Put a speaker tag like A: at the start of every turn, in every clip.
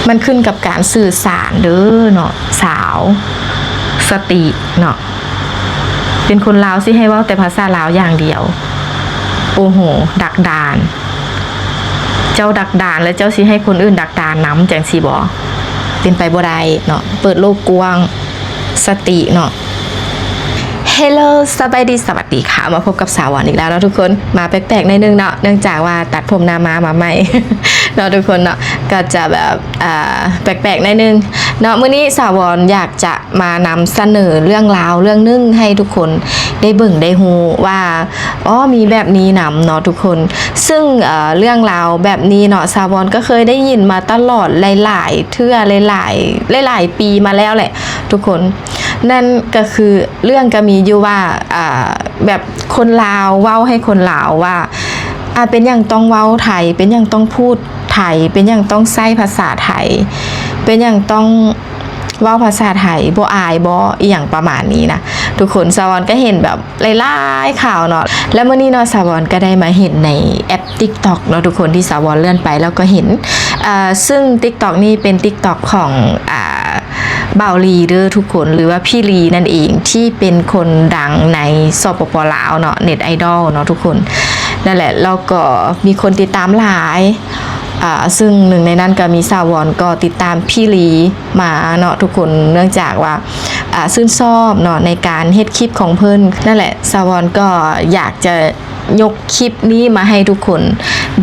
A: มันขึ้นกับการสื่อสารเด้อเนาะสาวสติเนาะเป็นคนลาวสิให้เว้าแต่ภาษาลาวอย่างเดียวโอ้โหดักดานเจ้าดักดานแล้วเจ้าสิให้คนอื่นดักดานนำจังสิบ่เป็นไปบ่ได้เนาะเปิดโลกกว้างสติเนาะเฮลโลสบายดีสวัสดีค่ะมาพบกับสาวหวานอีกแล้วนะทุกคนมาแปลกๆในนึงเนาะเนื่องจากว่าตัดผมหน้ามาใหม่ เนาะทุกคนเนาะก็จะแบบแปลกๆในนึงเนาะมื้อนี้สาวหวานอยากจะมานำเสนอเรื่องราวเรื่องนึงให้ทุกคนได้เบิ่งได้ฮู้ว่าอ๋อมีแบบนี้นำเนาะทุกคนซึ่งเรื่องราวแบบนี้เนาะสาวหวานก็เคยได้ยินมาตลอดหลายๆเทื่อหลายปีมาแล้วแหละทุกคนนั่นก็คือเรื่องก็มีอยู่ว่าแบบคนลาวเว้าให้คนลาวว่าเป็นอย่างต้องเว้าไทยเป็นอย่างต้องพูดไทยเป็นอย่างต้องใช้ภาษาไทยเป็นอย่างต้องเว้าภาษาไทยบ่อายบ่อีหยังประมาณนี้นะทุกคนสาวอนก็เห็นแบบหลายๆข่าวเนาะแล้วเมื่อนี้เนาะสาวอนก็ได้มาเห็นในแอป TikTok เนาะทุกคนที่สาวอนเลื่อนไปแล้วก็เห็นซึ่ง TikTok นี่เป็น TikTok ของบ่าวลีเด้อทุกคนหรือว่าพี่ลีนั่นเองที่เป็นคนดังในสปป.ลาวเนาะเน็ตไอดอลเนาะทุกคนนั่นแหละแล้วก็มีคนติดตามหลายซึ่งหนึ่งในนั้นก็มีสาวอนก็ติดตามพี่ลีมาเนาะทุกคนเนื่องจากว่าชื่นชอบเนาะในการเฮ็ดคลิปของเพิ่นนั่นแหละสาวอนก็อยากจะยกคลิปนี้มาให้ทุกคน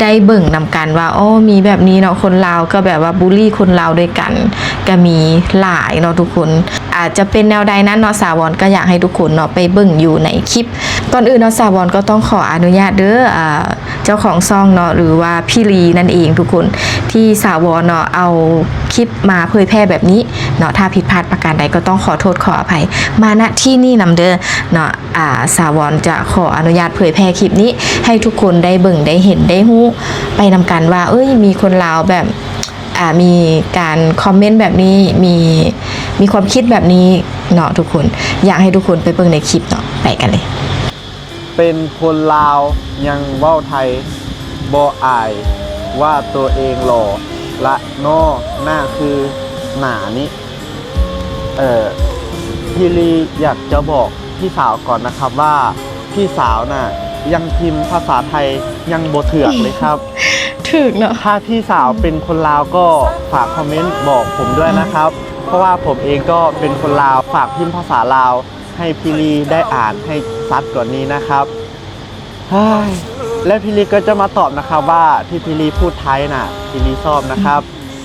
A: ได้เบิ่งนำกันว่าอ๋อมีแบบนี้เนาะคนลาวก็แบบว่าบูลลี่คนลาวด้วยกันก็มีหลายเนาะทุกคนอาจจะเป็นแนวใดนั้นเนาะสาวอนก็อยากให้ทุกคนเนาะไปเบิ่งอยู่ในคลิปก่อนอื่นเนาะสาวอนก็ต้องขออนุญาตเด้อเจ้าของซ่องเนาะหรือว่าพี่ลีนั่นเองทุกคนที่สาวอนเนาะเอาคลิปมาเผยแพร่แบบนี้เนาะถ้าผิดพลาดประการใดก็ต้องขอโทษขออภัยมาณที่นี่นำเด้อเนาะสาวอนจะขออนุญาตเผยแพร่คลิปนี้ให้ทุกคนได้เบิ่งได้เห็นได้ฮู้ไปนำกันว่ามีคนลาวแบบมีการคอมเมนต์แบบนี้มีความคิดแบบนี้เนาะทุกคนอยากให้ทุกคนไปเบิ่งในคลิปเนาะไปกันเลย
B: เป็นคนลาวยังเว้าไทยบ่อายว่าตัวเองหล่อละนอหน้าคือหนานี้พี่ลีอยากจะบอกพี่สาวก่อนนะครับว่าพี่สาวน่ะยังพิมพ์ภาษาไทยยังบ่เถือกเลยครับ
A: ถึกเนาะ
B: ถ้าพี่สาวเป็นคนลาวก็ฝากคอมเมนต์บอกผมด้วยนะครับเพราะว่าผมเองก็เป็นคนลาวฝากพิมพ์ภาษาลาวให้พี่ลีได้อ่านให้ซัดกว่านี้นะครับและพี่ลีก็จะมาตอบนะครับว่าที่พี่ลีพูดไทยน่ะพี่ลีชอบนะครับ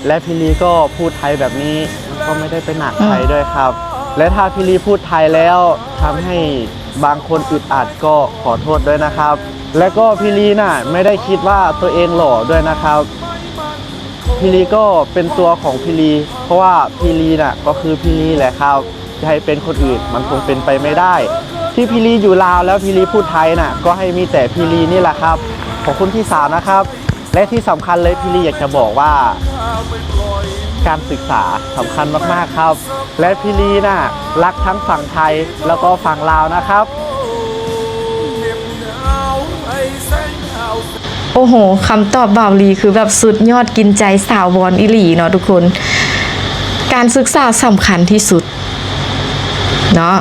B: และพี่ลีก็พูดไทยแบบนี้ก็ไม่ได้ไปหนักไทยด้วยครับและถ้าพี่ลีพูดไทยแล้วทำให้บางคนอึดอัดก็ขอโทษด้วยนะครับและก็พี่ลีน่ะไม่ได้คิดว่าตัวเองหล่อด้วยนะครับพี่ลีก็เป็นตัวของพี่ลีเพราะว่าพี่ลีน่ะก็คือพี่ลีแหละครับจะให้เป็นคนอื่นมันคงเป็นไปไม่ได้ที่พี่ลีอยู่ลาวแล้วพี่ลีพูดไทยน่ะก็ให้มีแต่พี่ลีนี่แหละครับขอบคุณพี่สาวนะครับและที่สำคัญเลยพี่ลีอยากจะบอกว่าการศึกษาสำคัญมากๆครับและพี่ลีน่ะรักทั้งฝั่งไทยแล้วก็ฝั่งลาวนะครับ
A: โอ้โหคำตอบบ่าวลีคือแบบสุดยอดกินใจสาววอนอิหลีเนาะทุกคนการศึกษาสำคัญที่สุดเนาะ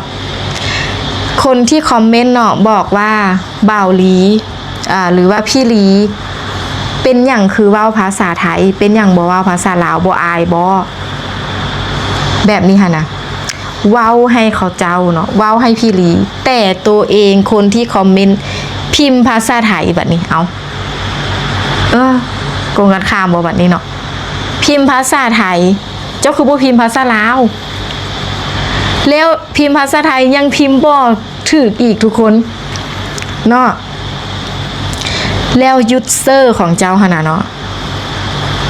A: คนที่คอมเมนต์เนาะบอกว่าบ่าวลีหรือว่าพี่ลีเป็นอย่างคือเว้าภาษาไทยเป็นอย่างบ่เว้าภาษาลาวบ่อายบ่แบบนี้ค่ะนะเว้าให้เขาเจ้าเนาะเว้าให้พี่ลีแต่ตัวเองคนที่คอมเมนต์พิมพ์ภาษาไทยแบบนี้เอาโกงกันข้ามบ่แบบนี้เนาะพิมพ์ภาษาไทยเจ้าคือบ่พิมพ์ภาษาลาวแล้วพิมพ์ภาษาไทยยังพิมพ์บ่ถูกอีกทุกคนเนาะแล้วยูเซอร์ของเจ้าขนาดเนาะ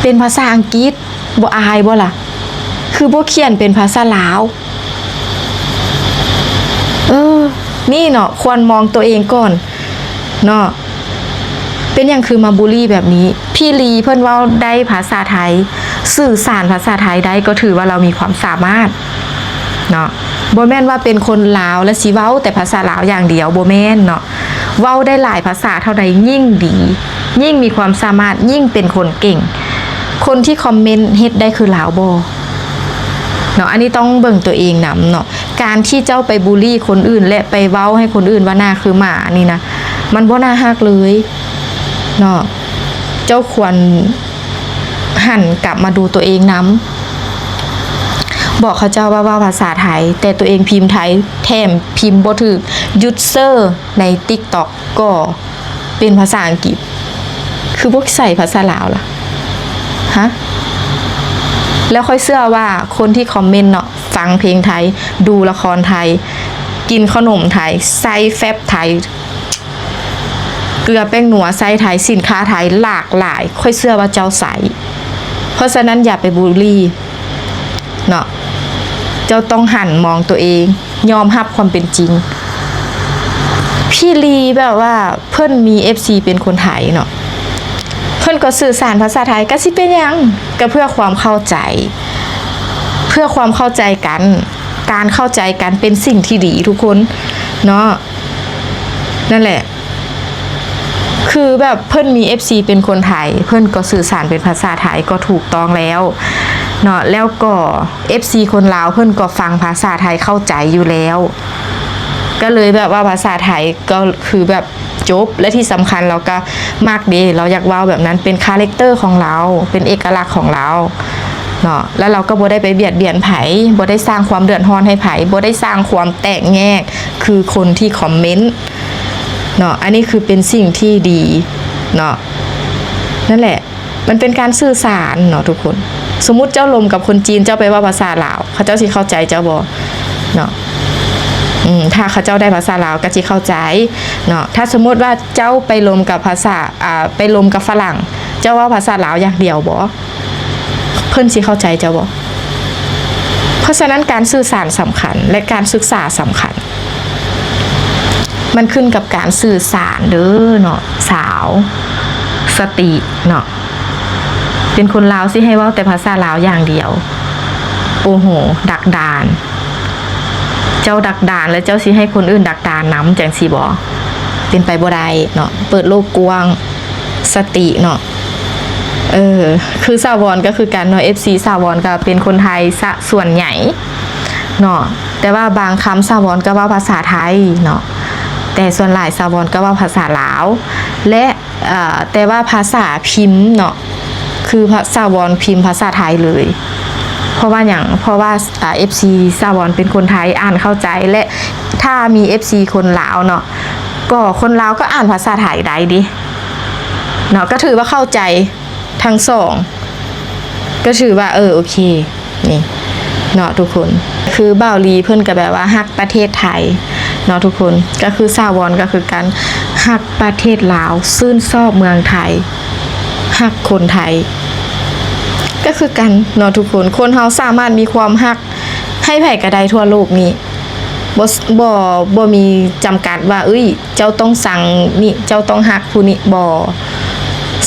A: เป็นภาษาอังกฤษบ่อายบ่ล่ะคือบ่เขียนเป็นภาษาลาวนี่เนาะควรมองตัวเองก่อนเนาะเป็นอย่างคือมาบูลลี่แบบนี้พี่ลีเพิ่นเว้าได้ภาษาไทยสื่อสารภาษาไทยได้ก็ถือว่าเรามีความสามารถเนาะบ่แม่นว่าเป็นคนลาวและสิเว้าแต่ภาษาลาวอย่างเดียวบ่แม่นเนาะเว้าได้หลายภาษาเท่าใดยิ่งดียิ่งมีความสามารถยิ่งเป็นคนเก่ง คนที่คอมเมนต์เฮ็ดได้คือลาวบ่เนาะอันนี้ต้องเบิ่งตัวเองนำเนาะการที่เจ้าไปบูลลี่คนอื่นและไปเว้าให้คนอื่นว่าหน้าคือหมานี่นะมันบ่น่าฮักเลยเนาะเจ้าควรหันกลับมาดูตัวเองนำบอกเขาเจ้าว่าภาษาไทยแต่ตัวเองพิมพ์ไทยแถมพิมพ์บ่ถูกยูเซอร์ใน TikTok ก็เป็นภาษาอังกฤษคือพวกใส่ภาษาลาวล่ะฮะแล้วค่อยเชื่อว่าคนที่คอมเมนต์เนาะฟังเพลงไทยดูละครไทยกินขนมไทยใส่แฟบไทยเกลือแป้งหนัวไส้ไทยสินค้าไทยหลากหลายค่อยเชื่อว่าเจ้าใส่เพราะฉะนั้นอย่าไปบูลลี่เนาะเจ้าต้องหันมองตัวเองยอมรับความเป็นจริงพี่ลีแบบว่าเพิ่นมี FC เป็นคนไทยเนาะเพิ่นก็สื่อสารภาษาไทยก็สิเป็นหยังก็เพื่อความเข้าใจเพื่อความเข้าใจกันการเข้าใจกันเป็นสิ่งที่ดีทุกคนเนาะนั่นแหละคือแบบเพิ่นมี FC เป็นคนไทยเพิ่นก็สื่อสารเป็นภาษาไทยก็ถูกต้องแล้วเนาะแล้วก็ FC คนลาวเพิ่นก็ฟังภาษาไทยเข้าใจอยู่แล้วก็เลยแบบว่าภาษาไทยก็คือแบบจบและที่สำคัญเราก็มากดีเราอยากเว้าแบบนั้นเป็นคาแรคเตอร์ของเราเป็นเอกลักษณ์ของเราเนาะแล้วเราก็บ่ได้ไปเบียดเบียนไผบ่ได้สร้างความเดือดร้อนให้ไผบ่ได้สร้างความแตกแยกคือคนที่คอมเมนต์เนาะอันนี้คือเป็นสิ่งที่ดีเนาะนั่นแหละมันเป็นการสื่อสารเนาะทุกคนสมมุติเจ้าลมกับคนจีนเจ้าไปว่าภาษาลาวเขาเจ้าสิเข้าใจเจ้าบ่เนาะถ้าเขาเจ้าได้ภาษาลาวก็สิเข้าใจเนาะถ้าสมมติว่าเจ้าไปลมกับภาษาไปลมกับฝรั่งเจ้าว่าภาษาลาวอย่างเดียวบ่เพิ่นสิเข้าใจเจ้าบ่เพราะฉะนั้นการสื่อสารสำคัญและการศึกษาสำคัญมันขึ้นกับการสื่อสารเด้อเนาะสาวสติเนาะเป็นคนลาวสิให้เว้าแต่ภาษาลาวอย่างเดียวโอ้โหดักดานเจ้าดักดานแล้วเจ้าสิให้คนอื่นดักดานนำจังสิบ่เป็นไปบ่ได้เนาะเปิดโลกกว้างสติเนาะคือสาวรก็คือกันเนาะ FC สาวรก็เป็นคนไทยซะส่วนใหญ่เนาะแต่ว่าบางคำสาวรก็ว่าภาษาไทยเนาะแต่ส่วนหลายสาวรก็ว่าภาษาลาวและแต่ว่าภาษาพิมพ์เนาะคือสาวรพิมพ์ภาษาไทยเลยเพราะว่าFC สาวรเป็นคนไทยอ่านเข้าใจและถ้ามี FC คนลาวเนาะก็คนลาวก็อ่านภาษาไทยได้ดิเนาะก็ถือว่าเข้าใจทั้งสองก็ถือว่าโอเคนี่เนาะทุกคนคือบ่าวลีเพิ่นก็แบบว่าฮักประเทศไทยเนาะทุกคนก็คือสาวรก็คือการฮักประเทศลาวซื่นชอบเมืองไทยฮักคนไทยก็คือกันเนาะทุกคนเฮาสามารถมีความฮักให้ไผก็ได้ทั่วโลกนี้บ่มีจำกัดว่าเจ้าต้องสั่งนี่เจ้าต้องฮักผู้นี้บ่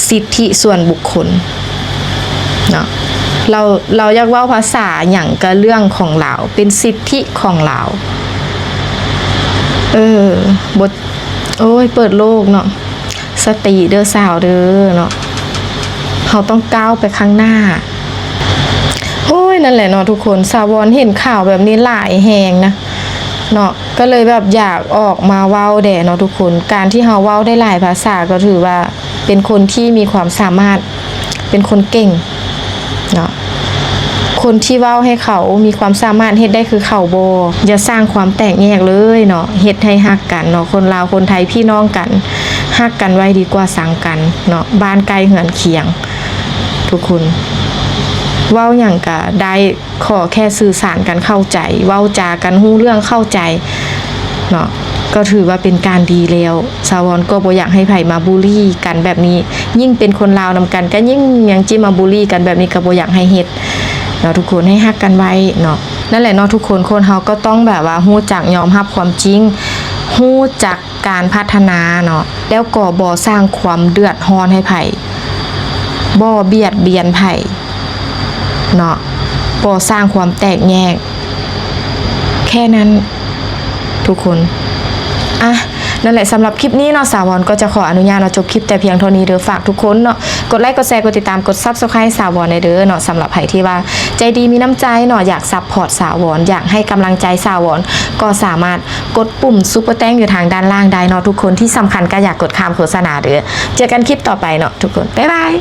A: สิทธิส่วนบุคคลเนาะเราอยากเว้าภาษาหยังก็เรื่องของเราเป็นสิทธิของเราบ่เปิดโลกเนาะสติเด้อสาวเด้อเนาะเขาต้องก้าวไปข้างหน้านั่นแหละเนาะทุกคนสาวรเห็นข่าวแบบนี้หลายแหงนะเนาะก็เลยแบบอยากออกมาเว้าแด่เนาะทุกคนการที่เฮาเว้าได้หลายภาษาก็ถือว่าเป็นคนที่มีความสามารถเป็นคนเก่งเนาะคนที่เว้าให้เขามีความสามารถเฮ็ดได้คือเขาบ่อย่าสร้างความแตกแยกเลยเนาะเฮ็ดให้ฮักกันเนาะคนลาวคนไทยพี่น้องกันฮักกันไว้ดีกว่าสังกันเนาะบ้านไกลเหือนเคียงทุกคนเว้าหยังก็ได้ขอแค่สื่อสารกันเข้าใจเว้าจากันฮู้เรื่องเข้าใจเนาะก็ถือว่าเป็นการดีแล้วสาวรก็บ่อยากให้ไผมาบูลลี่กันแบบนี้ยิ่งเป็นคนลาวนำกันก็ยิ่งยังจิมาบูลลี่กันแบบนี้ก็บ่อยากให้เฮ็ดเนาะทุกคนให้ฮักกันไว้เนาะนั่นแหละเนาะทุกคนเฮาก็ต้องแบบว่าฮู้จักยอมรับความจริงฮู้จักการพัฒนาเนาะแล้วก็บ่สร้างความเดือดร้อนให้ไผบ่เบียดเบียนไผเนาะบ่สร้างความแตกแยกแค่นั้นทุกคน นั่นแหละสำหรับคลิปนี้เนาะสาวรก็จะขออนุญาตเนาะจบคลิปแต่เพียงเท่านี้เด้อฝากทุกคนเนาะกดไลค์กดแชร์กดติดตามกด Subscribe สาวรในเด้อเนาะสำหรับใครที่ว่าใจดีมีน้ำใจเนาะอยากซัพพอร์ตสาวรอยากให้กำลังใจสาวรก็สามารถกดปุ่มซุปเปอร์แตงอยู่ทางด้านล่างได้เนาะทุกคนที่สำคัญก็อยากกดข้ามโฆษณาเด้อเจอกันคลิปต่อไปเนาะทุกคนบ๊ายบาย